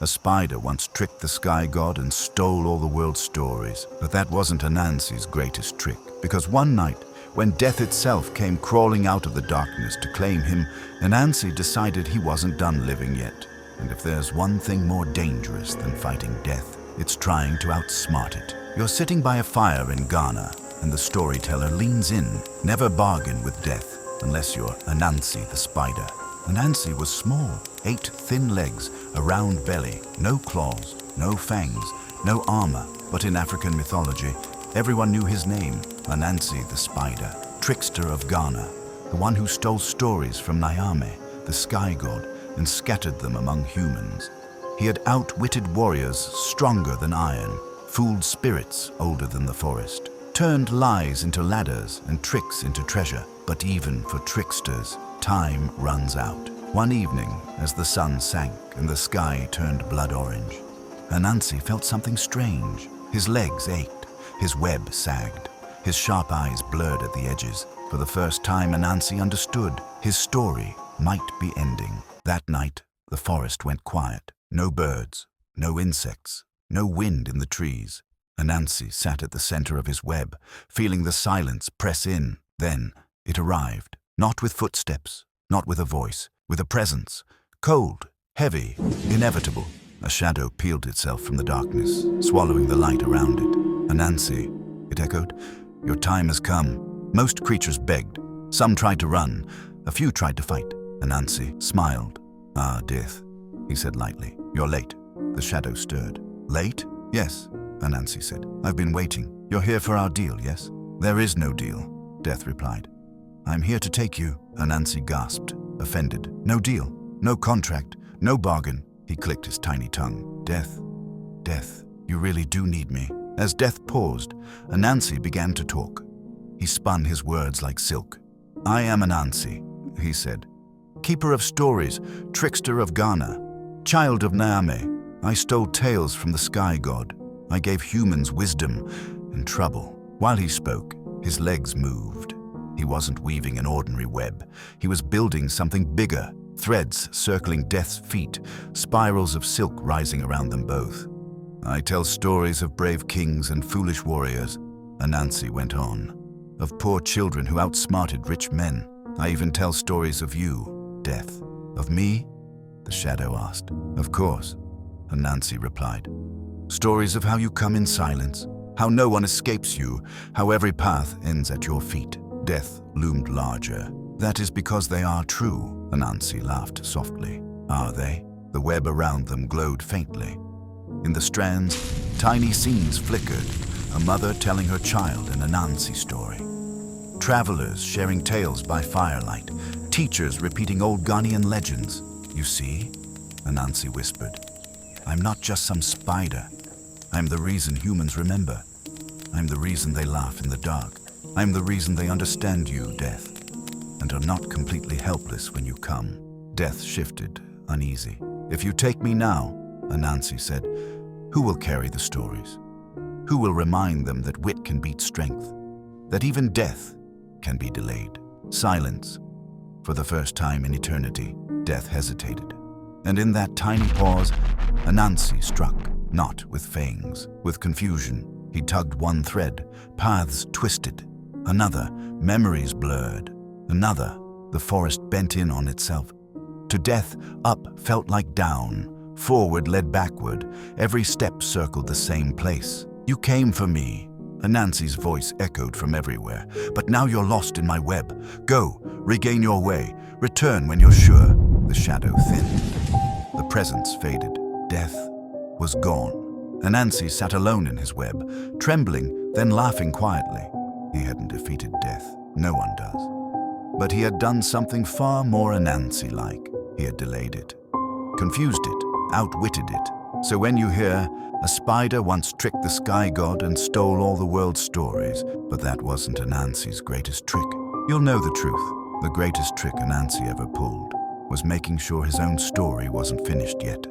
A spider once tricked the sky god and stole all the world's stories. But that wasn't Anansi's greatest trick, because one night, when death itself came crawling out of the darkness to claim him, Anansi decided he wasn't done living yet. And if there's one thing more dangerous than fighting death, it's trying to outsmart it. You're sitting by a fire in Ghana, and the storyteller leans in. Never bargain with death, unless you're Anansi the Spider. Anansi was small, 8 thin legs, a round belly, no claws, no fangs, no armor. But in African mythology, everyone knew his name, Anansi the Spider, Trickster of Ghana, the one who stole stories from Nyame, the sky god, and scattered them among humans. He had outwitted warriors stronger than iron, fooled spirits older than the forest, turned lies into ladders and tricks into treasure. But even for tricksters, time runs out. One evening, as the sun sank and the sky turned blood orange, Anansi felt something strange. His legs ached, his web sagged, his sharp eyes blurred at the edges. For the first time, Anansi understood his story might be ending. That night, the forest went quiet. No birds, no insects, no wind in the trees. Anansi sat at the center of his web, feeling the silence press in. Then it arrived, not with footsteps, not with a voice, with a presence, cold, heavy, inevitable. A shadow peeled itself from the darkness, swallowing the light around it. Anansi, it echoed, your time has come. Most creatures begged. Some tried to run. A few tried to fight. Anansi smiled. Ah, death, he said lightly. You're late. The shadow stirred. Late? Yes, Anansi said. I've been waiting. You're here for our deal, yes? There is no deal, Death replied. I'm here to take you, Anansi gasped, offended. No deal, no contract, no bargain. He clicked his tiny tongue. Death, Death, you really do need me. As Death paused, Anansi began to talk. He spun his words like silk. I am Anansi, he said. Keeper of stories, trickster of Ghana, child of Nyame. I stole tales from the sky god. I gave humans wisdom and trouble. While he spoke, his legs moved. He wasn't weaving an ordinary web. He was building something bigger, threads circling Death's feet, spirals of silk rising around them both. I tell stories of brave kings and foolish warriors, Anansi went on, of poor children who outsmarted rich men. I even tell stories of you, Death. Of me? The shadow asked. Of course, Anansi replied. Stories of how you come in silence, how no one escapes you, how every path ends at your feet. Death loomed larger. That is because they are true, Anansi laughed softly. Are they? The web around them glowed faintly. In the strands, tiny scenes flickered, a mother telling her child an Anansi story. Travelers sharing tales by firelight, teachers repeating old Ghanaian legends. You see, Anansi whispered, I'm not just some spider. I'm the reason humans remember. I'm the reason they laugh in the dark. I'm the reason they understand you, Death, and are not completely helpless when you come. Death shifted, uneasy. If you take me now, Anansi said, who will carry the stories? Who will remind them that wit can beat strength? That even death can be delayed? Silence. For the first time in eternity, Death hesitated. And in that tiny pause, Anansi struck, not with fangs, with confusion. He tugged one thread, paths twisted. Another, memories blurred. Another, the forest bent in on itself. To Death, up felt like down. Forward led backward. Every step circled the same place. You came for me. Anansi's voice echoed from everywhere. But now you're lost in my web. Go, regain your way. Return when you're sure. The shadow thinned. The presence faded. Death was gone. Anansi sat alone in his web, trembling, then laughing quietly. He hadn't defeated death. No one does. But he had done something far more Anansi-like. He had delayed it, confused it, outwitted it. So when you hear, a spider once tricked the sky god and stole all the world's stories, but that wasn't Anansi's greatest trick, you'll know the truth. The greatest trick Anansi ever pulled was making sure his own story wasn't finished yet.